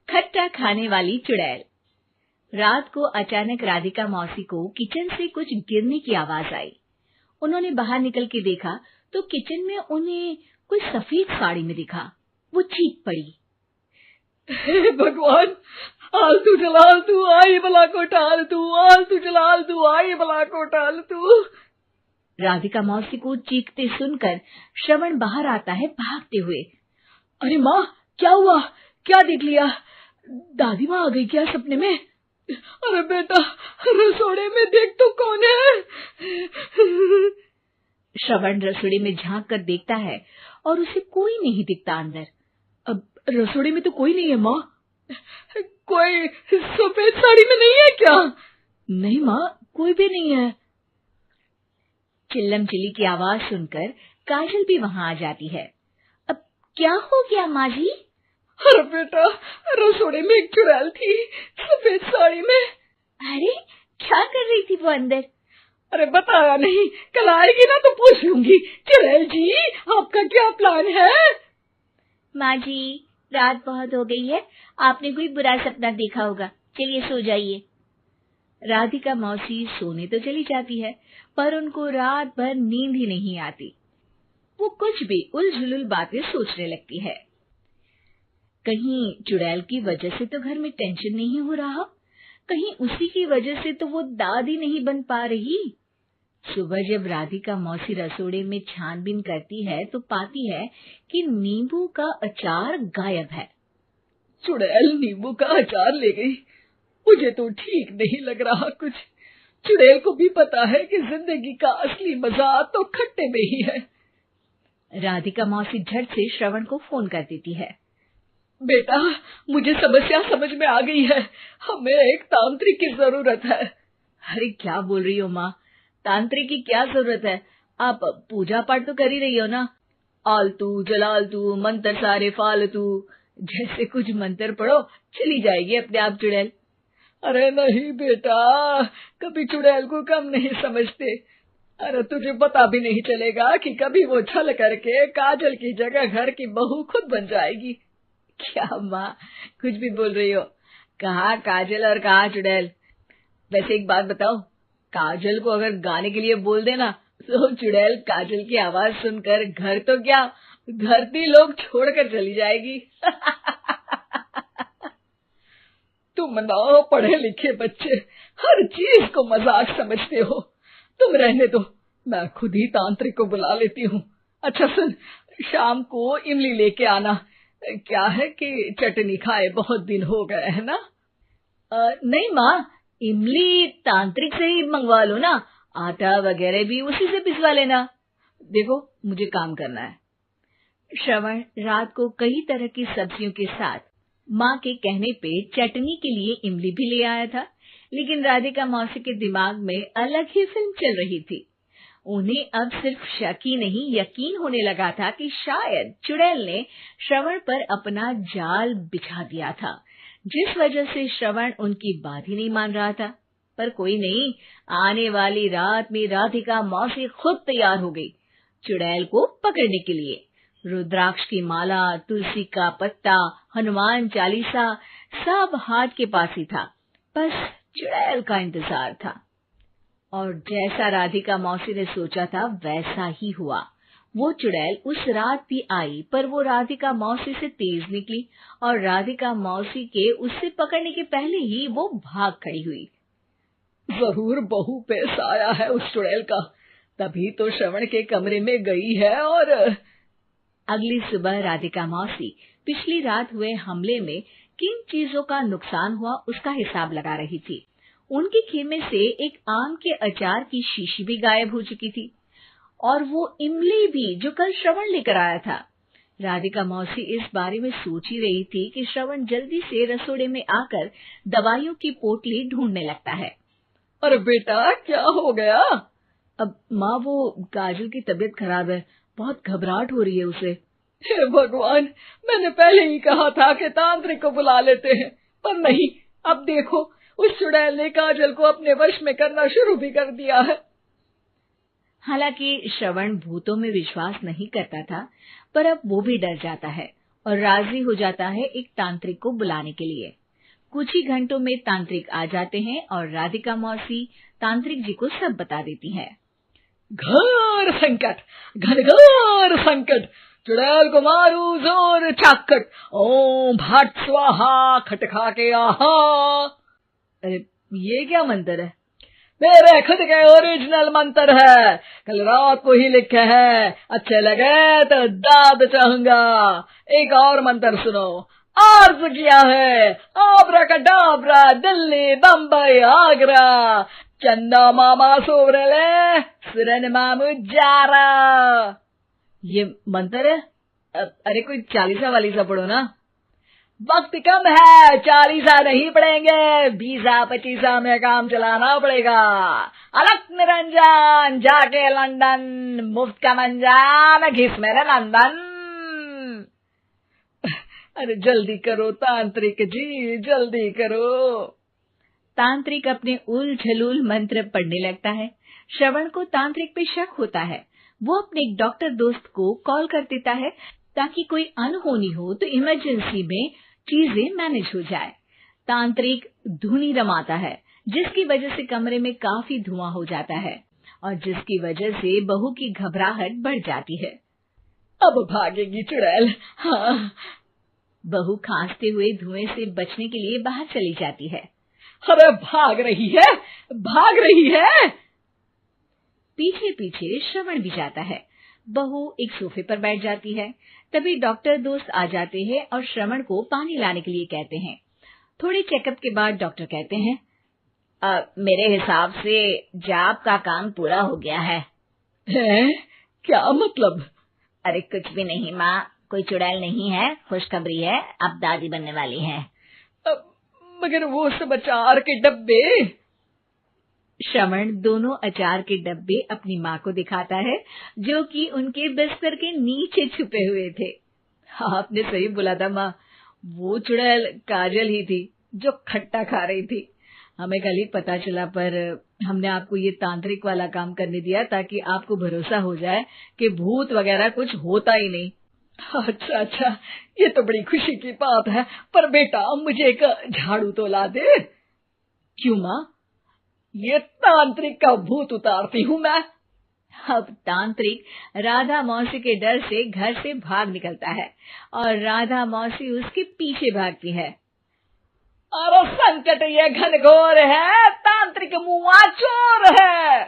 खट्टा खाने वाली चुड़ैल। रात को अचानक राधिका मौसी को किचन से कुछ गिरने की आवाज आई। उन्होंने बाहर निकल के देखा तो किचन में उन्हें कोई सफेद साड़ी में दिखा। वो चीख पड़ी, हे भगवान, आलतू जलाल तू आई भला को टाल तू, आलतू जलाल तू आई भला को टाल तू। राधिका मौसी को चीखते सुनकर श्रवण बाहर आता है भागते हुए। अरे माँ, क्या हुआ? क्या देख लिया? दादी माँ आ गई क्या सपने में? अरे बेटा, रसोड़े में देख तो कौन है? श्रवण रसोड़े में झांक कर देखता है और उसे कोई नहीं दिखता अंदर। अब रसोड़े में तो कोई नहीं है माँ। कोई सफेद साड़ी में नहीं है क्या? नहीं माँ, कोई भी नहीं है। चिल्लम चिल्ली की आवाज सुनकर काजल भी वहां आ जाती है। अब क्या हो गया माँ जी? अरे बेटा, रसोड़े में एक चुड़ैल थी सफेद साड़ी में। अरे क्या कर रही थी वो अंदर? अरे बताया नहीं, कल आएगी ना तो पूछ लूंगी। चुड़ैल जी, आपका क्या प्लान है? माँ जी, रात बहुत हो गई है, आपने कोई बुरा सपना देखा होगा, चलिए सो जाइए। राधिका मौसी सोने तो चली जाती है, पर उनको रात भर नींद ही नहीं आती। वो कुछ भी उलझुल बातें सोचने लगती है। कहीं चुड़ैल की वजह से तो घर में टेंशन नहीं हो रहा, कहीं उसी की वजह से तो वो दादी नहीं बन पा रही। सुबह जब राधिका मौसी रसोड़े में छानबीन करती है तो पाती है कि नींबू का अचार गायब है। चुड़ैल नींबू का अचार ले गई, मुझे तो ठीक नहीं लग रहा कुछ। चुड़ैल को भी पता है कि जिंदगी का असली मजा तो खट्टे में ही है। राधिका मौसी झट से श्रवण को फोन कर देती है। बेटा, मुझे समस्या समझ में आ गई है, हमें एक तांत्रिक की जरूरत है। अरे क्या बोल रही हो माँ, तांत्रिक की क्या जरूरत है? आप पूजा पाठ तो कर ही रही हो ना। आलतू जलालतू मंत्र सारे फालतू जैसे कुछ मंत्र पढ़ो, चली जाएगी अपने आप चुड़ैल। अरे नहीं बेटा, कभी चुड़ैल को कम नहीं समझते। अरे तुझे पता भी नहीं चलेगा कि कभी वो छल करके काजल की जगह घर की बहू खुद बन जाएगी। क्या माँ, कुछ भी बोल रही हो? कहाँ काजल और कहाँ चुड़ैल? वैसे एक बात बताओ, काजल को अगर गाने के लिए बोल देना तो चुड़ैल काजल की आवाज सुनकर घर तो क्या, धरती लोग छोड़कर चली जाएगी। तुम ना पढ़े लिखे बच्चे हर चीज को मजाक समझते हो। तुम रहने दो, मैं खुद ही तांत्रिक को बुला लेती हूँ। अच्छा सुन, शाम को इमली लेके आना। क्या है कि चटनी खाए बहुत दिन हो गए है ना? नहीं माँ, इमली तांत्रिक से ही मंगवा लो ना, आटा वगैरह भी उसी से पिसवा लेना। देखो मुझे काम करना है। श्रवण रात को कई तरह की सब्जियों के साथ माँ के कहने पे चटनी के लिए इमली भी ले आया था, लेकिन राधिका मौसी के दिमाग में अलग ही फिल्म चल रही थी। उन्हें अब सिर्फ शक ही नहीं यकीन होने लगा था कि शायद चुड़ैल ने श्रवण पर अपना जाल बिछा दिया था, जिस वजह से श्रवण उनकी बात ही नहीं मान रहा था। पर कोई नहीं, आने वाली रात में राधिका मौसी खुद तैयार हो गई चुड़ैल को पकड़ने के लिए। रुद्राक्ष की माला, तुलसी का पत्ता, हनुमान चालीसा सब हाथ के पास ही था, बस चुड़ैल का इंतजार था। और जैसा राधिका मौसी ने सोचा था वैसा ही हुआ। वो चुड़ैल उस रात भी आई, पर वो राधिका मौसी से तेज निकली और राधिका मौसी के उससे पकड़ने के पहले ही वो भाग खड़ी हुई। जरूर बहू पे साया है उस चुड़ैल का, तभी तो श्रवण के कमरे में गई है। और अगली सुबह राधिका मौसी पिछली रात हुए हमले में किन चीजों का नुकसान हुआ उसका हिसाब लगा रही थी। उनके खेमे से एक आम के अचार की शीशी भी गायब हो चुकी थी और वो इमली भी जो कल श्रवण लेकर आया था। राधिका मौसी इस बारे में सोच ही रही थी कि श्रवण जल्दी से रसोड़े में आकर दवाइयों की पोटली ढूंढने लगता है। अरे बेटा, क्या हो गया? अब माँ, वो काजल की तबीयत खराब है, बहुत घबराहट हो रही है उसे। हे भगवान, मैंने पहले ही कहा था कि तांत्रिक को बुला लेते हैं, पर नहीं, अब देखो उस चुड़ैल ने काजल को अपने वश में करना शुरू भी कर दिया है। हालांकि श्रवण भूतों में विश्वास नहीं करता था, पर अब वो भी डर जाता है। और राजी हो जाता है एक तांत्रिक को बुलाने के लिए। कुछ ही घंटों में तांत्रिक आ जाते हैं और राधिका मौसी तांत्रिक जी को सब बता देती है। घोर संकट, घनघोर संकट, चुड़ैल को मारू जोर चाकट, ओम भट स्वाहा खटखा के आहा। अरे ये क्या मंत्र है? मेरे खुद के ओरिजिनल मंत्र है, कल रात को ही लिखे हैं, अच्छे लगे तो दाद चाहूंगा। एक और मंत्र सुनो। अर्ज किया है आब्राकडाब्रा, दिल्ली बम्बई आगरा, चंदा मामा सोरले सुरन मामू जारा। ये मंत्र है? अरे कोई 40 वालीसा पढ़ो ना। वक्त कम है, 40 नहीं पड़ेंगे, 20-25 में काम चलाना पड़ेगा। अलग निरंजन जाके लंदन, मुफ्त का मंजान घिस मेरे नंदन। अरे जल्दी करो तांत्रिक जी, जल्दी करो। तांत्रिक अपने उल झलूल मंत्र पढ़ने लगता है। श्रवण को तांत्रिक पे शक होता है। वो अपने एक डॉक्टर दोस्त को कॉल कर देता है ताकि कोई अनहोनी हो तो इमरजेंसी में चीजें मैनेज हो जाए। तांत्रिक धुनी रमाता है, जिसकी वजह से कमरे में काफी धुआं हो जाता है और जिसकी वजह से बहू की घबराहट बढ़ जाती है। अब भागेगी चुड़ैल। हाँ। बहू खांसते हुए धुएं से बचने के लिए बाहर चली जाती है। अरे भाग रही है, भाग रही है। पीछे पीछे श्रवण भी जाता है। बहू एक सोफे पर बैठ जाती है। तभी डॉक्टर दोस्त आ जाते हैं और श्रवण को पानी लाने के लिए कहते हैं। थोड़े चेकअप के बाद डॉक्टर कहते हैं, मेरे हिसाब से जाप का काम पूरा हो गया है। क्या मतलब? अरे कुछ भी नहीं माँ, कोई चुड़ैल नहीं है, खुशखबरी है, अब दादी बनने वाली है। मगर वो सब अचार के डब्बे। श्रवण दोनों अचार के डब्बे अपनी माँ को दिखाता है, जो कि उनके बिस्तर के नीचे छुपे हुए थे। आपने सही बोला था माँ, वो चुड़ैल काजल ही थी जो खट्टा खा रही थी। हमें कल ही पता चला, पर हमने आपको ये तांत्रिक वाला काम करने दिया ताकि आपको भरोसा हो जाए कि भूत वगैरह कुछ होता ही नहीं। अच्छा अच्छा, ये तो बड़ी खुशी की बात है, पर बेटा मुझे एक झाड़ू तो ला दे। क्यों माँ? ये तांत्रिक का भूत उतारती हूँ मैं। अब तांत्रिक राधा मौसी के डर से घर से भाग निकलता है और राधा मौसी उसके पीछे भागती है। अरे संकट ये घनघोर है, तांत्रिक मुआ चोर है।